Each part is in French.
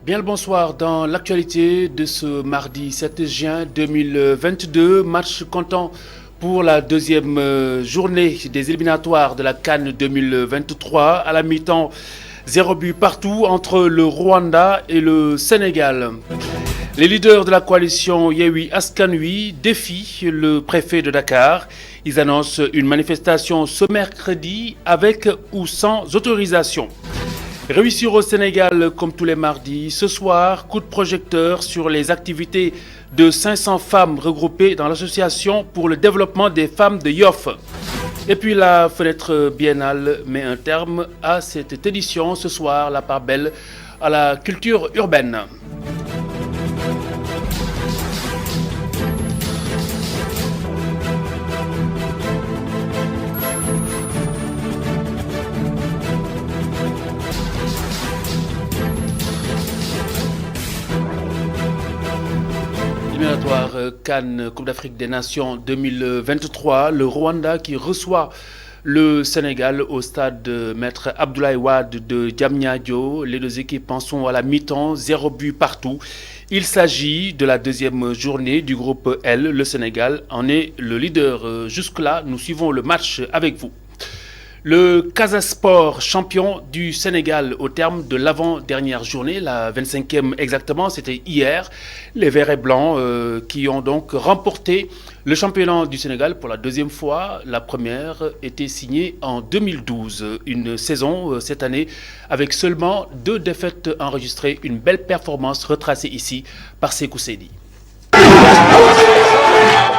Bien le bonsoir dans l'actualité de ce mardi 7 juin 2022, match comptant pour la deuxième journée des éliminatoires de la CAN 2023 à la mi-temps. 0 but partout entre le Rwanda et le Sénégal. Les leaders de la coalition Yewwi Askan Wi défient le préfet de Dakar. Ils annoncent une manifestation ce mercredi avec ou sans autorisation. Réussir au Sénégal comme tous les mardis. Ce soir, coup de projecteur sur les activités de 500 femmes regroupées dans l'association pour le développement des femmes de Yoff. Et puis la fenêtre biennale met un terme à cette édition. Ce soir, la part belle à la culture urbaine. Éliminatoire CAN Coupe d'Afrique des Nations 2023, le Rwanda qui reçoit le Sénégal au stade Maître Abdoulaye Wade de Diamniadio. Les deux équipes en sont à la mi-temps, 0 but partout. Il s'agit de la deuxième journée du groupe L. Le Sénégal en est le leader. Jusque-là, nous suivons le match avec vous. Le Casa Sport, champion du Sénégal au terme de l'avant-dernière journée, la 25e exactement, c'était hier. Les Verts et Blancs qui ont donc remporté le championnat du Sénégal pour la deuxième fois. La première était signée en 2012. Une saison cette année avec seulement 2 défaites enregistrées. Une belle performance retracée ici par Sékou Seydi.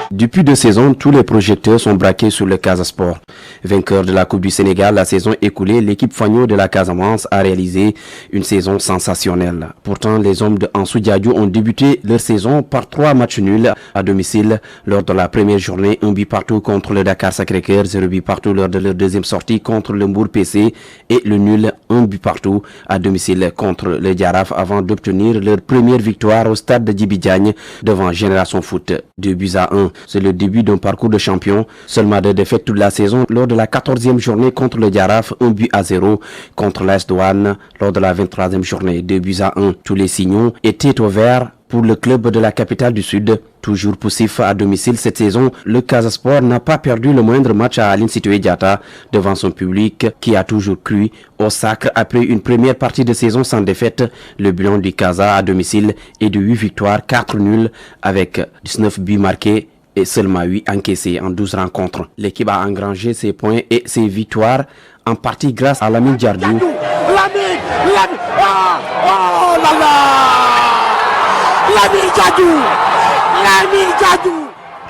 Depuis 2 saisons, tous les projecteurs sont braqués sur le Casa Sport. Vainqueur de la Coupe du Sénégal la saison écoulée, l'équipe Fagno de la Casamance a réalisé une saison sensationnelle. Pourtant, les hommes de Ansou Diadio ont débuté leur saison par 3 matchs nuls à domicile lors de la première journée, 1 but partout contre le Dakar Sacré-Cœur, 0 but partout lors de leur deuxième sortie contre le Mbour PC et le nul 1 but partout à domicile contre le Diaraf avant d'obtenir leur première victoire au stade de Djibi Diagne devant Génération Foot, 2 buts à 1. C'est le début d'un parcours de champion. Seulement 2 défaites toute la saison lors de la 14e journée contre le Diaraf, 1 but à 0 contre l'AS Douane lors de la 23e journée, 2 buts à 1. Tous les signaux étaient au vert pour le club de la capitale du Sud. Toujours poussif à domicile cette saison, le Casa Sport n'a pas perdu le moindre match à Aline Sitoé Diatta devant son public qui a toujours cru au sacre après une première partie de saison sans défaite. Le bilan du Casa à domicile est de 8 victoires, 4 nuls avec 19 buts marqués et seulement 8 encaissés en 12 rencontres. L'équipe a engrangé ses points et ses victoires en partie grâce à Lamine Diardiou.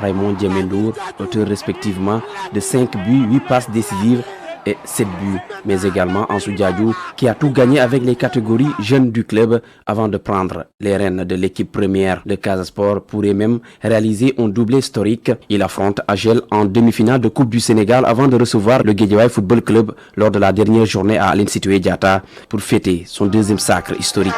Raymond Diamendour, auteur respectivement de 5 buts, 8 passes décisives et 7 buts, mais également Ansou Diadio qui a tout gagné avec les catégories jeunes du club avant de prendre les rênes de l'équipe première. Le Casa Sport pourrait même réaliser un doublé historique. Il affronte Agel en demi-finale de Coupe du Sénégal avant de recevoir le Guédiawaye Football Club lors de la dernière journée à Aline Sitoé Diatta pour fêter son deuxième sacre historique.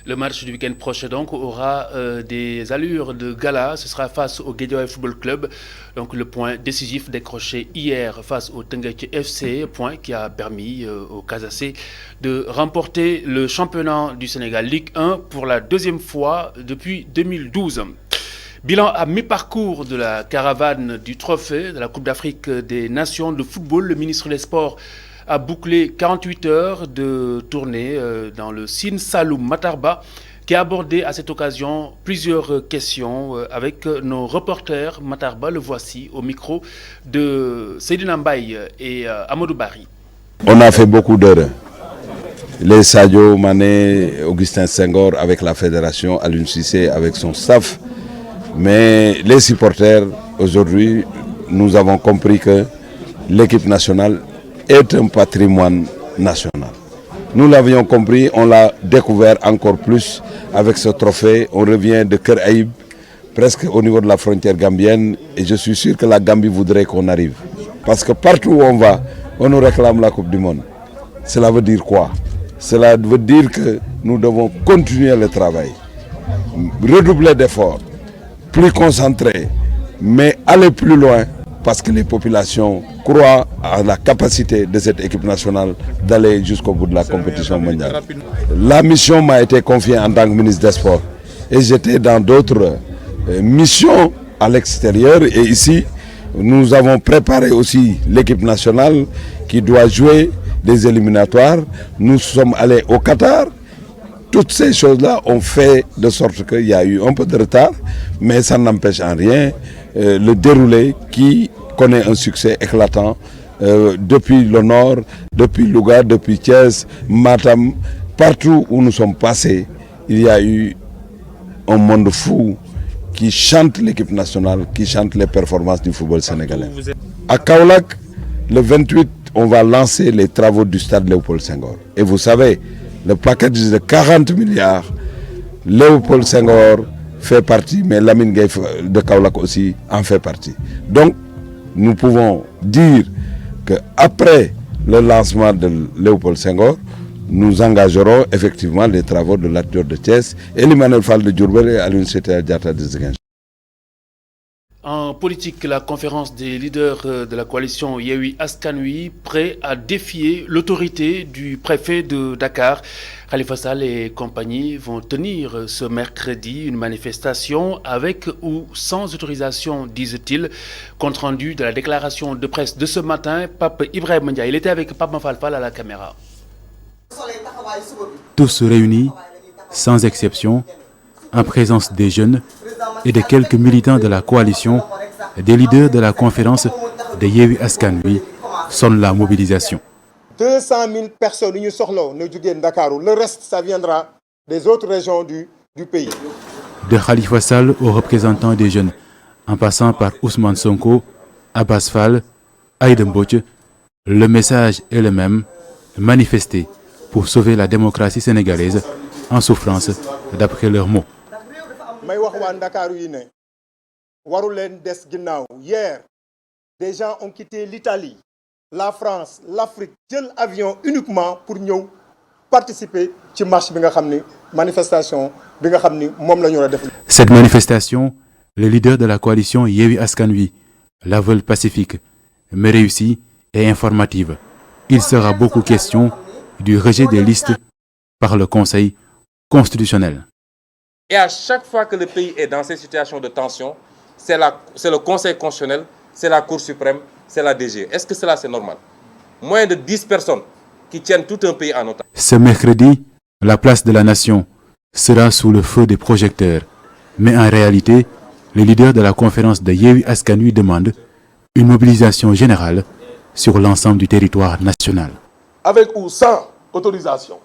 Le match du week-end prochain donc aura des allures de gala. Ce sera face au Guédiawaye Football Club. Donc le point décisif décroché hier face au Teungueth FC, point qui a permis au Casacé de remporter le championnat du Sénégal Ligue 1 pour la deuxième fois depuis 2012. Bilan à mi-parcours de la caravane du trophée de la Coupe d'Afrique des Nations de football. Le ministre des Sports a bouclé 48 heures de tournée dans le Sine Saloum Matarba qui a abordé à cette occasion plusieurs questions avec nos reporters. Matarba, le voici au micro de Seydina Mbaye et Amadou Bari. On a fait beaucoup d'heures. Les Sadio Mané, Augustin Senghor avec la fédération, Alioune Cissé avec son staff. Mais les supporters, aujourd'hui, nous avons compris que l'équipe nationale est un patrimoine national. Nous l'avions compris, on l'a découvert encore plus avec ce trophée. On revient de Keur Aïb, presque au niveau de la frontière gambienne, et je suis sûr que la Gambie voudrait qu'on arrive. Parce que partout où on va, on nous réclame la Coupe du Monde. Cela veut dire quoi? Cela veut dire que nous devons continuer le travail, redoubler d'efforts, plus concentrés, mais aller plus loin parce que les populations croient à la capacité de cette équipe nationale d'aller jusqu'au bout de la compétition mondiale. La mission m'a été confiée en tant que ministre des Sports et j'étais dans d'autres missions à l'extérieur et ici nous avons préparé aussi l'équipe nationale qui doit jouer des éliminatoires. Nous sommes allés au Qatar. Toutes ces choses-là ont fait de sorte qu'il y a eu un peu de retard, mais ça n'empêche en rien le déroulé qui connaît un succès éclatant depuis le nord, depuis Louga, depuis Thiès, Matam, partout où nous sommes passés, il y a eu un monde fou qui chante l'équipe nationale, qui chante les performances du football sénégalais. À Kaolack, le 28, on va lancer les travaux du stade Léopold Senghor. Et vous savez, le package de 40 milliards, Léopold Senghor fait partie, mais Lamine Gueye de Kaolack aussi en fait partie. Donc, nous pouvons dire qu'après le lancement de Léopold Senghor, nous engagerons effectivement les travaux de Lat Dior de Thiès et l'Emmanuel Fall de Diourbel et Aline Sitoé Diatta de Ziguinchor. En politique, la conférence des leaders de la coalition Yewwi Askan Wi prêt à défier l'autorité du préfet de Dakar. Khalifa Sall et compagnie vont tenir ce mercredi une manifestation avec ou sans autorisation, disent-ils. Compte rendu de la déclaration de presse de ce matin, Pape Ibrahim Ndiaye. Il était avec Pape Mafalfal à la caméra. Tous réunis, sans exception, en présence des jeunes et de quelques militants de la coalition, des leaders de la conférence de Yewwi Askan Wi sonnent la mobilisation. 200 000 personnes qui sont de Dakar. Le reste, ça viendra des autres régions du pays. De Khalifa Sall aux représentants des jeunes, en passant par Ousmane Sonko, Abbas Fall, Aïda Mbodj, le message est le même, manifester pour sauver la démocratie sénégalaise en souffrance, d'après leurs mots. Hier, des gens ont quitté l'Italie, la France, l'Afrique, jël avion uniquement pour nous participer à la manifestation. Cette manifestation, les leaders de la coalition Yewwi Askan Wi la veulent pacifique, mais réussie et informative. Il sera beaucoup question du rejet des listes par le Conseil constitutionnel. Et à chaque fois que le pays est dans cette situation de tension, c'est le Conseil constitutionnel, c'est la Cour suprême, c'est la DG. Est-ce que cela c'est normal? Moins de 10 personnes qui tiennent tout un pays en otage. Ce mercredi, la place de la nation sera sous le feu des projecteurs. Mais en réalité, les leaders de la conférence de Yewwi Askan Wi demandent une mobilisation générale sur l'ensemble du territoire national. Avec ou sans autorisation,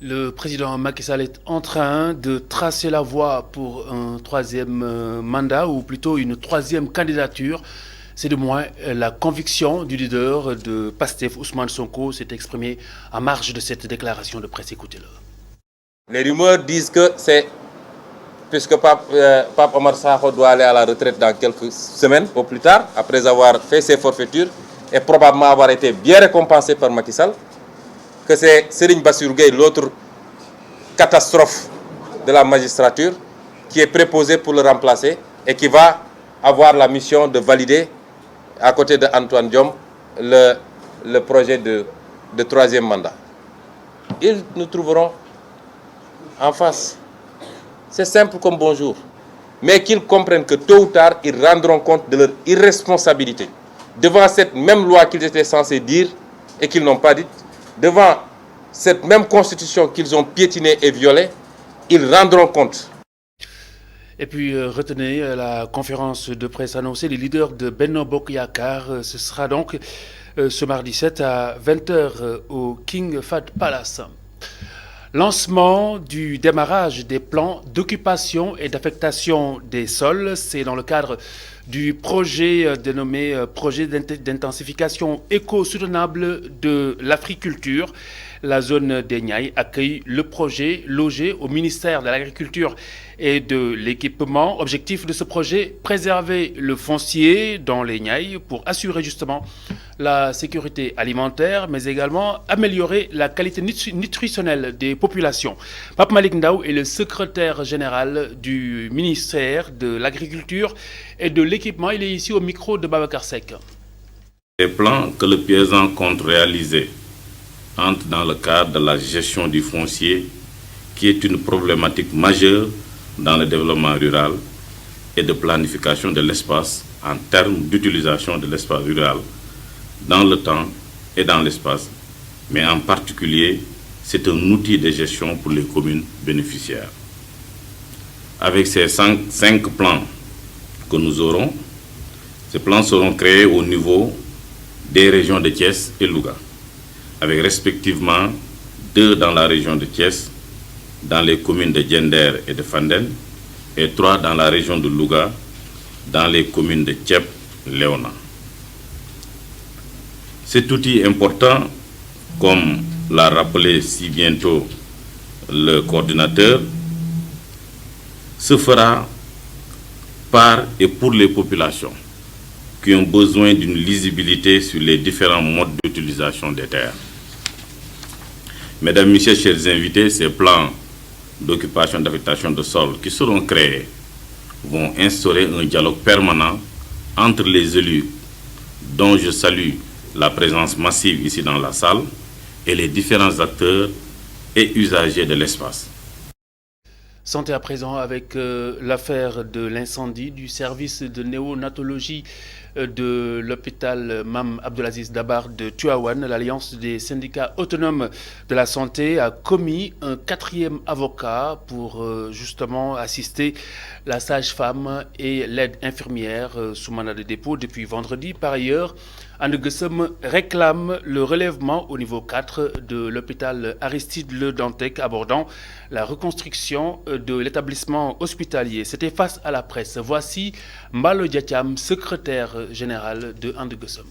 Le président Macky Sall est en train de tracer la voie pour un troisième mandat, ou plutôt une troisième candidature. C'est de moins la conviction du leader de PASTEF, Ousmane Sonko, s'est exprimé en marge de cette déclaration de presse. Écoutez-le. Les rumeurs disent que c'est, puisque Pape Omar Sakho doit aller à la retraite dans quelques semaines au plus tard, après avoir fait ses forfaitures et probablement avoir été bien récompensé par Macky Sall, que c'est Serigne Bassirou Gueye, l'autre catastrophe de la magistrature, qui est préposé pour le remplacer et qui va avoir la mission de valider, à côté de Antoine Diome, le projet de troisième mandat. Ils nous trouveront en face. C'est simple comme bonjour. Mais qu'ils comprennent que tôt ou tard, ils rendront compte de leur irresponsabilité. Devant cette même loi qu'ils étaient censés dire et qu'ils n'ont pas dite, devant cette même constitution qu'ils ont piétinée et violée, ils rendront compte. Et puis retenez la conférence de presse annoncée, les leaders de Benno Bokk Yakaar. Ce sera donc ce mardi 7 à 20h au King Fahd Palace. Lancement du démarrage des plans d'occupation et d'affectation des sols. C'est dans le cadre du projet dénommé projet d'intensification éco-soutenable de l'agriculture. La zone des Niayes accueille le projet logé au ministère de l'Agriculture et de l'Équipement. Objectif de ce projet, préserver le foncier dans les Niayes pour assurer justement la sécurité alimentaire, mais également améliorer la qualité nutritionnelle des populations. Pape Malick Ndao est le secrétaire général du ministère de l'Agriculture et de l'équipement. Il est ici au micro de Babacar Seck. Les plans que le paysan compte réaliser entrent dans le cadre de la gestion du foncier, qui est une problématique majeure dans le développement rural et de planification de l'espace en termes d'utilisation de l'espace rural dans le temps et dans l'espace, mais en particulier, c'est un outil de gestion pour les communes bénéficiaires. Avec ces 5 plans que nous aurons, ces plans seront créés au niveau des régions de Thiès et Louga, avec respectivement 2 dans la région de Thiès, dans les communes de Diender et de Fandène, et 3 dans la région de Louga, dans les communes de Thiep, Léona. Cet outil important, comme l'a rappelé si bientôt le coordinateur, se fera par et pour les populations qui ont besoin d'une lisibilité sur les différents modes d'utilisation des terres. Mesdames, Messieurs, chers invités, ces plans d'occupation d'affectation de sol qui seront créés vont instaurer un dialogue permanent entre les élus, dont je salue la présence massive ici dans la salle, et les différents acteurs et usagers de l'espace. Santé à présent avec l'affaire de l'incendie du service de néonatologie de l'hôpital Mame Abdelaziz Dabakh de Tivaouane. L'Alliance des syndicats autonomes de la santé a commis un 4e avocat pour justement assister la sage-femme et l'aide infirmière sous mandat de dépôt depuis vendredi. Par ailleurs, And Gueusseum réclame le relèvement au niveau 4 de l'hôpital Aristide Le Dantec abordant la reconstruction de l'établissement hospitalier. C'était face à la presse. Voici Mbalo Diatiam, secrétaire général de And Gueusseum.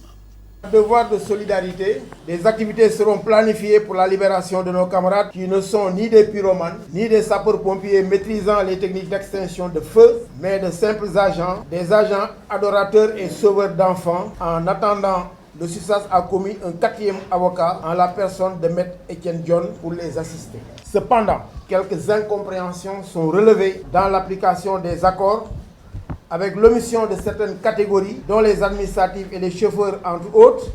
Devoir de solidarité, des activités seront planifiées pour la libération de nos camarades qui ne sont ni des pyromanes, ni des sapeurs-pompiers maîtrisant les techniques d'extinction de feu, mais de simples agents, des agents adorateurs et sauveurs d'enfants. En attendant, le SUSAS a commis un 4e avocat en la personne de Maître Étienne John pour les assister. Cependant, quelques incompréhensions sont relevées dans l'application des accords avec l'omission de certaines catégories, dont les administratifs et les chauffeurs entre autres,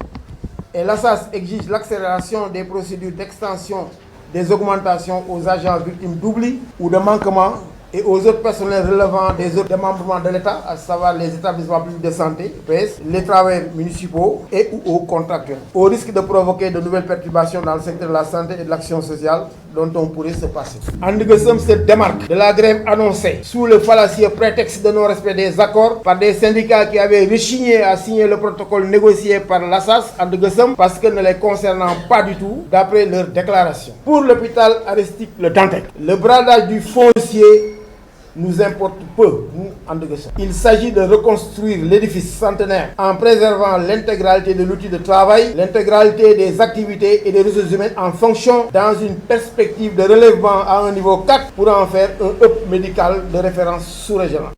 et l'ASAS exige l'accélération des procédures d'extension des augmentations aux agents victimes d'oubli ou de manquement et aux autres personnels relevant des autres démembrements de l'État, à savoir les établissements publics de santé, PS, les travailleurs municipaux et ou aux contractuels, au risque de provoquer de nouvelles perturbations dans le secteur de la santé et de l'action sociale dont on pourrait se passer. And Gueusseum se démarque de la grève annoncée sous le fallacieux prétexte de non-respect des accords par des syndicats qui avaient rechigné à signer le protocole négocié par l'ASAS And Gueusseum parce que ne les concernant pas du tout, d'après leur déclaration. Pour l'hôpital Aristide Le Dantec, le bradage du foncier nous importe peu, nous, And Gueusseum. Il s'agit de reconstruire l'édifice centenaire en préservant l'intégralité de l'outil de travail, l'intégralité des activités et des ressources humaines en fonction dans une perspective de relèvement à un niveau 4 pour en faire un hub médical de référence sous-régional.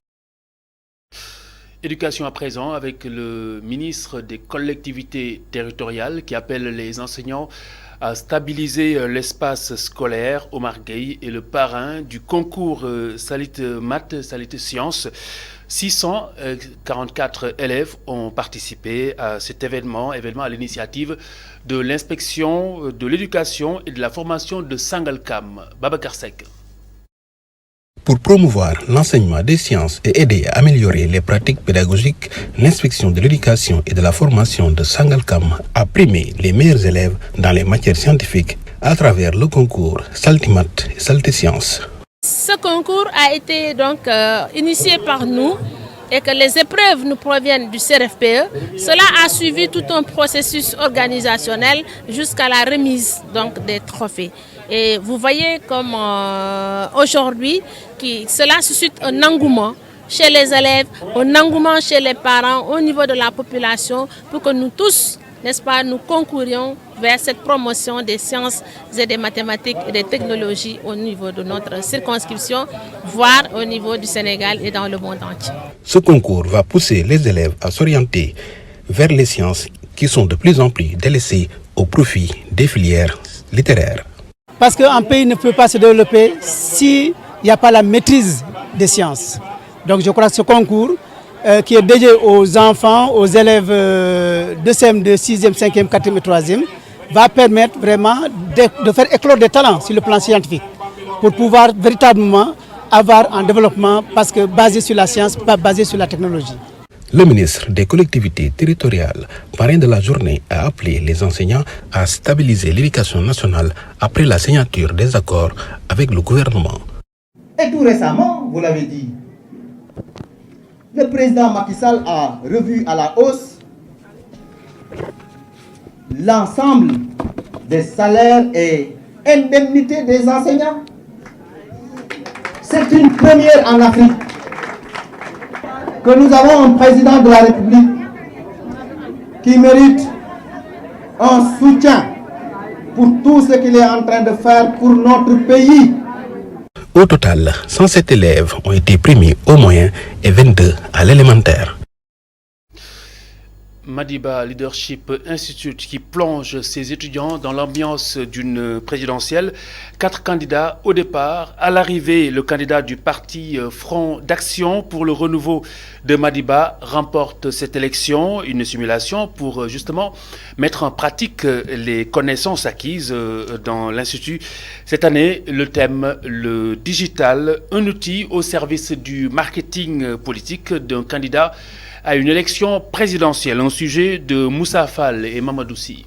Éducation à présent avec le ministre des collectivités territoriales qui appelle les enseignants à stabiliser l'espace scolaire. Omar Gueye est le parrain du concours Salit Maths, Salit Sciences. 644 élèves ont participé à cet événement à l'initiative de l'inspection de l'éducation et de la formation de Sangalkam. Babacar Seck. Pour promouvoir l'enseignement des sciences et aider à améliorer les pratiques pédagogiques, l'inspection de l'éducation et de la formation de Sangalkam a primé les meilleurs élèves dans les matières scientifiques à travers le concours Saltimat et Saltisciences. Ce concours a été donc initié par nous et que les épreuves nous proviennent du CRFPE. Cela a suivi tout un processus organisationnel jusqu'à la remise donc des trophées. Et vous voyez comme aujourd'hui, cela suscite un engouement chez les élèves, un engouement chez les parents, au niveau de la population, pour que nous tous, n'est-ce pas, nous concourions vers cette promotion des sciences et des mathématiques et des technologies au niveau de notre circonscription, voire au niveau du Sénégal et dans le monde entier. Ce concours va pousser les élèves à s'orienter vers les sciences qui sont de plus en plus délaissées au profit des filières littéraires. Parce qu'un pays ne peut pas se développer s'il n'y a pas la maîtrise des sciences. Donc je crois que ce concours qui est dédié aux enfants, aux élèves de CM2, 6e, 5e, 4e et 3e, va permettre vraiment de faire éclore des talents sur le plan scientifique pour pouvoir véritablement avoir un développement parce que basé sur la science, pas basé sur la technologie. Le ministre des collectivités territoriales, parrain de la journée, a appelé les enseignants à stabiliser l'éducation nationale après la signature des accords avec le gouvernement. Et tout récemment, vous l'avez dit, le président Macky Sall a revu à la hausse l'ensemble des salaires et indemnités des enseignants. C'est une première en Afrique que nous avons un président de la République qui mérite un soutien pour tout ce qu'il est en train de faire pour notre pays. Au total, 107 élèves ont été primés au moyen et 22 à l'élémentaire. Madiba Leadership Institute qui plonge ses étudiants dans l'ambiance d'une présidentielle. 4 candidats au départ. À l'arrivée, le candidat du parti Front d'Action pour le renouveau de Madiba remporte cette élection. Une simulation pour justement mettre en pratique les connaissances acquises dans l'Institut. Cette année, le thème, le digital, un outil au service du marketing politique d'un candidat à une élection présidentielle, un sujet de Moussa Fall et Mamadoussi.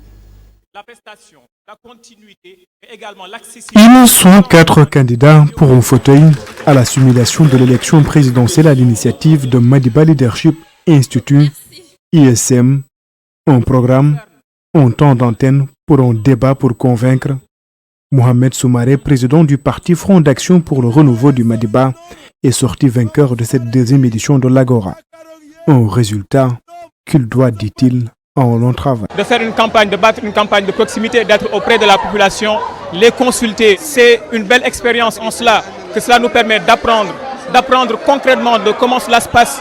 La prestation, la continuité et également l'accessibilité. Ils sont 4 candidats pour un fauteuil à la simulation de l'élection présidentielle à l'initiative de Madiba Leadership Institute, ISM, un programme, un temps d'antenne pour un débat pour convaincre. Mohamed Soumaré, président du parti Front d'Action pour le renouveau du Madiba, est sorti vainqueur de cette deuxième édition de l'Agora. Un résultat qu'il doit, dit-il, à un long travail. De faire une campagne, de battre une campagne de proximité, d'être auprès de la population, les consulter, c'est une belle expérience en cela, que cela nous permet d'apprendre concrètement de comment cela se passe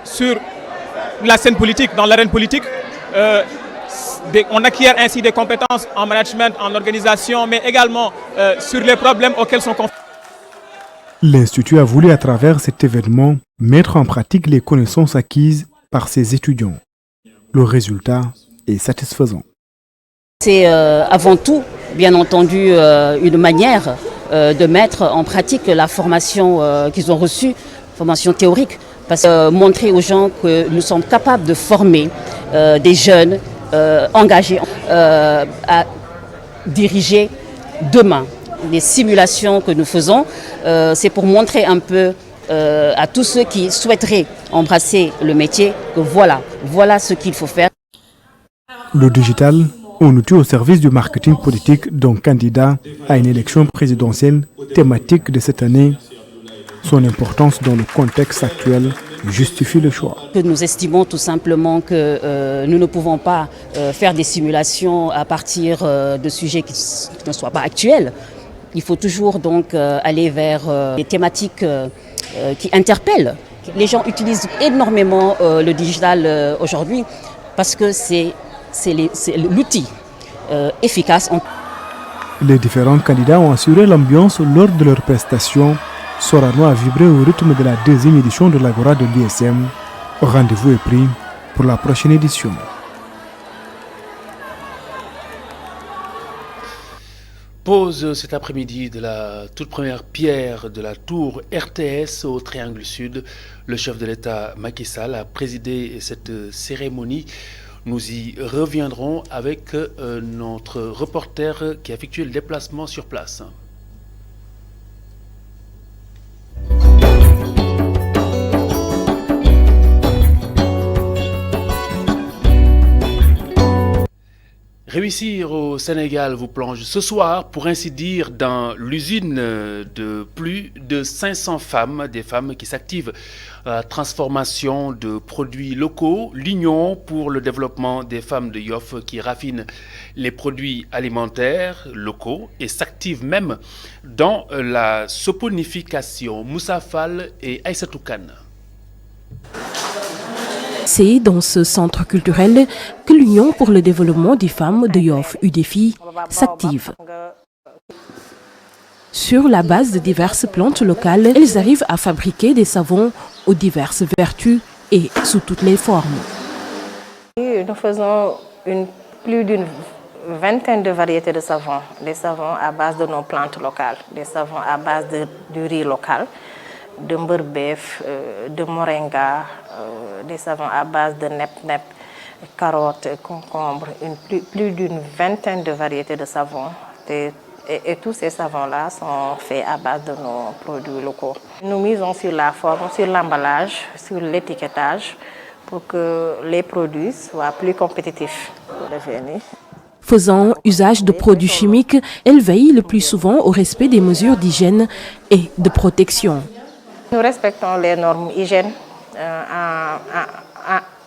sur la scène politique, dans l'arène politique. On acquiert ainsi des compétences en management, en organisation, mais également sur les problèmes auxquels sont confrontés. L'Institut a voulu, à travers cet événement, mettre en pratique les connaissances acquises par ses étudiants. Le résultat est satisfaisant. C'est avant tout, bien entendu, une manière de mettre en pratique la formation qu'ils ont reçue, formation théorique, parce que montrer aux gens que nous sommes capables de former des jeunes engagés à diriger demain. Les simulations que nous faisons, c'est pour montrer un peu à tous ceux qui souhaiteraient embrasser le métier que voilà ce qu'il faut faire. Le digital, un outil au service du marketing politique d'un candidat à une élection présidentielle thématique de cette année. Son importance dans le contexte actuel justifie le choix. Nous estimons tout simplement que nous ne pouvons pas faire des simulations à partir de sujets qui ne soient pas actuels. Il faut toujours donc aller vers des thématiques qui interpellent. Les gens utilisent énormément le digital aujourd'hui parce que c'est l'outil efficace. Les différents candidats ont assuré l'ambiance lors de leur prestation. Sorano a vibré au rythme de la deuxième édition de l'Agora de l'ISM. Rendez-vous est pris pour la prochaine édition. Pose cet après-midi de la toute première pierre de la tour RTS au Triangle Sud. Le chef de l'État Macky Sall a présidé cette cérémonie. Nous y reviendrons avec notre reporter qui a effectué le déplacement sur place. Réussir au Sénégal vous plonge ce soir, pour ainsi dire, dans l'usine de plus de 500 femmes, des femmes qui s'activent à la transformation de produits locaux. L'Union pour le développement des femmes de Yoff qui raffine les produits alimentaires locaux et s'active même dans la soponification. Moussa Fall et Aïssatou Kane. C'est dans ce centre culturel que l'Union pour le développement des femmes de Yoff UDEFI s'active. Sur la base de diverses plantes locales, elles arrivent à fabriquer des savons aux diverses vertus et sous toutes les formes. Nous faisons plus d'une vingtaine de variétés de savons. Des savons à base de nos plantes locales, des savons à base du riz local, de mberbef, de moringa, des savons à base de nep-nep, carottes, concombres, plus d'une vingtaine de variétés de savons. Et tous ces savons-là sont faits à base de nos produits locaux. Nous misons sur la forme, sur l'emballage, sur l'étiquetage pour que les produits soient plus compétitifs pour devenir. Faisant usage de produits chimiques, elle veille le plus souvent au respect des mesures d'hygiène et de protection. Nous respectons les normes hygiène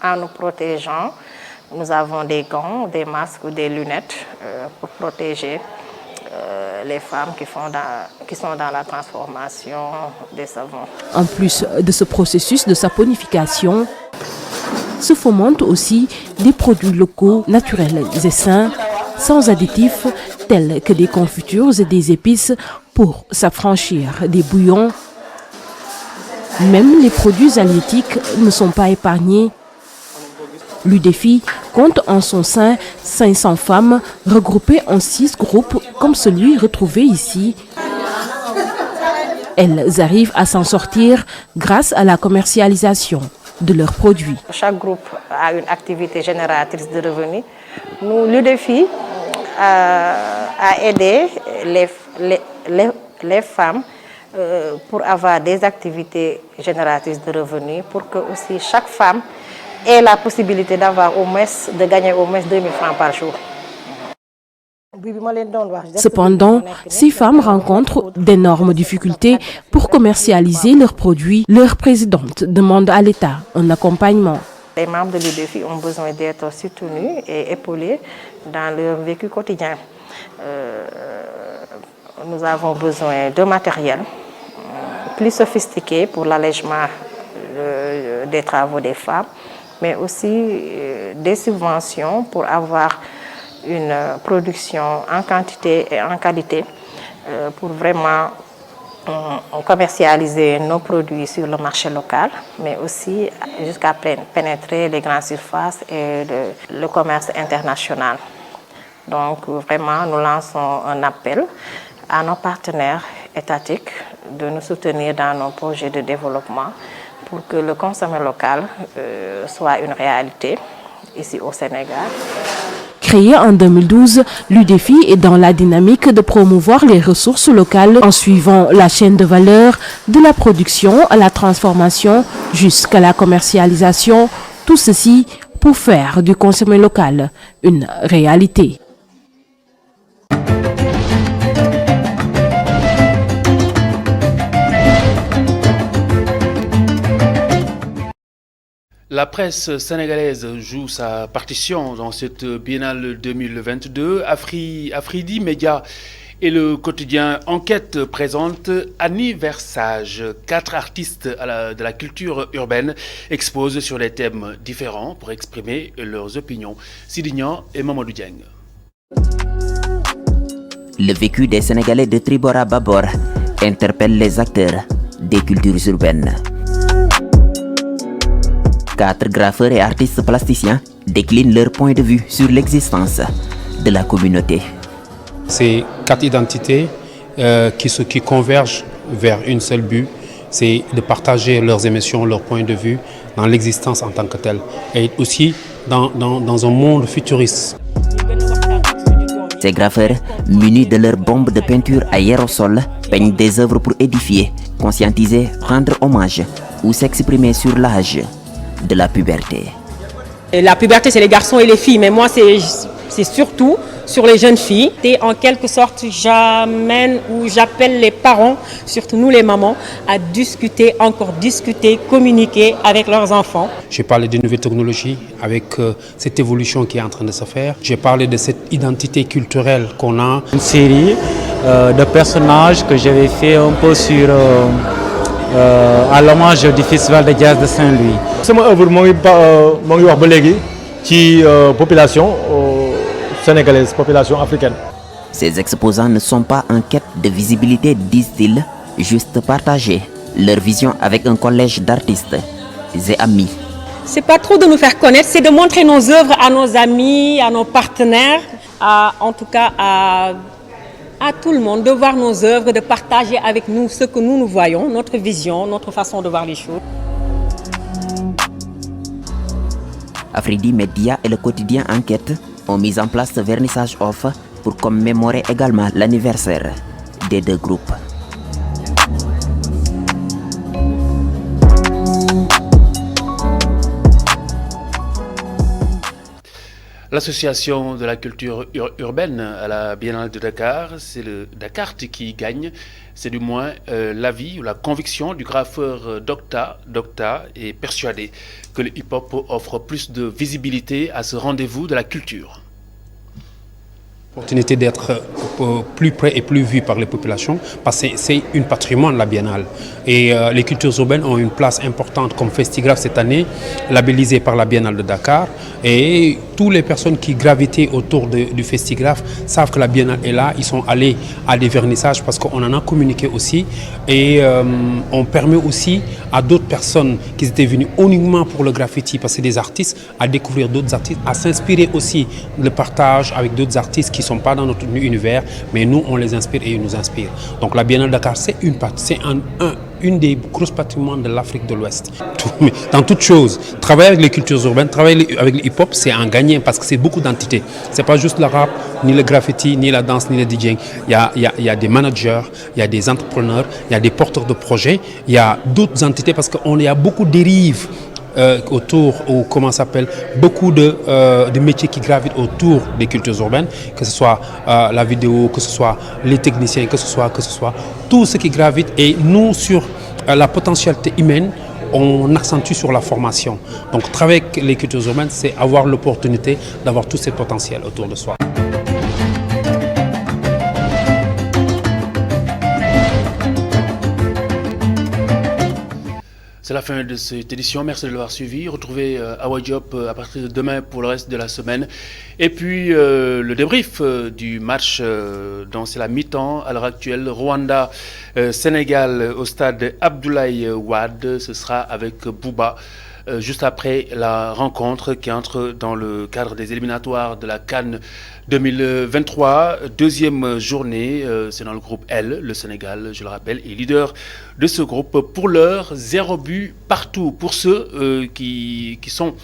en nous protégeant. Nous avons des gants, des masques ou des lunettes pour protéger les femmes qui sont dans la transformation des savons. En plus de ce processus de saponification, se fomentent aussi des produits locaux, naturels et sains, sans additifs tels que des confitures et des épices pour s'affranchir des bouillons. Même les produits halieutiques ne sont pas épargnés. L'UDEFI compte en son sein 500 femmes regroupées en 6 groupes comme celui retrouvé ici. Elles arrivent à s'en sortir grâce à la commercialisation de leurs produits. Chaque groupe a une activité génératrice de revenus. Nous, l'UDEFI a aidé les femmes pour avoir des activités génératrices de revenus, pour que aussi chaque femme ait la possibilité de gagner au moins 2000 francs par jour. Cependant, ces femmes rencontrent d'énormes difficultés pour commercialiser leurs produits. Leur présidente demande à l'État un accompagnement. Les membres de l'UDEFI ont besoin d'être soutenus et épaulés dans leur vécu quotidien. Nous avons besoin de matériel plus sophistiqué pour l'allègement des travaux des femmes, mais aussi des subventions pour avoir une production en quantité et en qualité pour vraiment commercialiser nos produits sur le marché local, mais aussi jusqu'à pénétrer les grandes surfaces et le commerce international. Donc vraiment, nous lançons un appel à nos partenaires étatiques de nous soutenir dans nos projets de développement pour que le consommé local soit une réalité ici au Sénégal. Créée en 2012, l'UDEFI est dans la dynamique de promouvoir les ressources locales en suivant la chaîne de valeur de la production à la transformation jusqu'à la commercialisation. Tout ceci pour faire du consommé local une réalité. La presse sénégalaise joue sa partition dans cette biennale 2022. Afridi Média et le quotidien Enquête présentent Anniversage. 4 artistes de la culture urbaine exposent sur des thèmes différents pour exprimer leurs opinions. Sidignan et Mamadou Dieng. Le vécu des Sénégalais de Tribord à Babor interpelle les acteurs des cultures urbaines. 4 graffeurs et artistes plasticiens déclinent leur point de vue sur l'existence de la communauté. C'est 4 identités qui convergent vers une seule but, c'est de partager leurs émotions, leurs points de vue dans l'existence en tant que telle, et aussi dans un monde futuriste. Ces graffeurs, munis de leurs bombes de peinture à aérosol, peignent des œuvres pour édifier, conscientiser, rendre hommage ou s'exprimer sur l'âge de la puberté. Et la puberté, c'est les garçons et les filles, mais moi, c'est surtout sur les jeunes filles. Et en quelque sorte, j'amène ou j'appelle les parents, surtout nous les mamans, à discuter, communiquer avec leurs enfants. J'ai parlé des nouvelles technologies avec cette évolution qui est en train de se faire. J'ai parlé de cette identité culturelle qu'on a. Une série de personnages que j'avais fait un peu sur... à l'hommage du Festival de jazz de Saint-Louis. Sama œuvre moo ngi wax ba léegi ci population sénégalaise, population africaine. Ces exposants ne sont pas en quête de visibilité, disent-ils, juste partager leur vision avec un collège d'artistes et amis c'est pas trop de nous faire connaître, c'est de montrer nos œuvres à nos amis, à nos partenaires, en tout cas à tout le monde, de voir nos œuvres, de partager avec nous ce que nous voyons, notre vision, notre façon de voir les choses. Afridi Média et le quotidien Enquête ont mis en place ce vernissage off pour commémorer également l'anniversaire des deux groupes. L'association de la culture urbaine à la Biennale de Dakar, c'est le Dakar qui gagne. C'est du moins l'avis ou la conviction du graffeur Docta. Docta est persuadé que le hip-hop offre plus de visibilité à ce rendez-vous de la culture. L'opportunité d'être plus près et plus vu par les populations, parce que c'est un patrimoine de la Biennale. Et les cultures urbaines ont une place importante comme Festigraph cette année, labellisé par la Biennale de Dakar. Et toutes les personnes qui gravitaient autour du Festigraph savent que la Biennale est là. Ils sont allés à des vernissages parce qu'on en a communiqué aussi. Et on permet aussi à d'autres personnes qui étaient venues uniquement pour le graffiti, parce que des artistes, à découvrir d'autres artistes, à s'inspirer aussi le partage avec d'autres artistes qui ne sont pas dans notre univers, mais nous, on les inspire et ils nous inspirent. Donc la Biennale de Dakar, c'est une des grosses patrimoines de l'Afrique de l'Ouest. Dans toute chose, travailler avec les cultures urbaines, travailler avec le hip-hop, c'est un gagnant parce que c'est beaucoup d'entités. Ce n'est pas juste le rap, ni le graffiti, ni la danse, ni le DJing. Il y a des managers, il y a des entrepreneurs, il y a des porteurs de projets, il y a d'autres entités parce qu'il y a beaucoup de dérives autour, ou comment ça s'appelle, beaucoup de métiers qui gravitent autour des cultures urbaines, que ce soit la vidéo, que ce soit les techniciens, que ce soit tout ce qui gravite. Et nous, sur la potentialité humaine, on accentue sur la formation. Donc travailler avec les cultures urbaines, c'est avoir l'opportunité d'avoir tous ces potentiels autour de soi. C'est la fin de cette édition. Merci de l'avoir suivi. Retrouvez Awa Diop à partir de demain pour le reste de la semaine. Et puis le débrief du match dont c'est la mi-temps à l'heure actuelle. Rwanda-Sénégal au stade Abdoulaye Wade. Ce sera avec Bouba. Juste après la rencontre qui entre dans le cadre des éliminatoires de la CAN 2023. Deuxième journée, c'est dans le groupe L. Le Sénégal, je le rappelle, est leader de ce groupe. Pour l'heure, 0 but partout. Pour ceux qui sont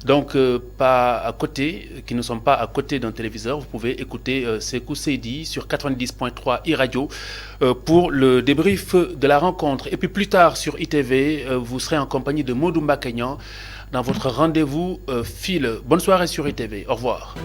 donc pas à côté, qui ne sont pas à côté d'un téléviseur, vous pouvez écouter Sekou Seydi sur 90.3 iRadio pour le débrief de la rencontre. Et puis plus tard sur ITV, vous serez en compagnie de Modou Mbakagnan dans votre rendez-vous fil. Bonne soirée sur ITV. Au revoir.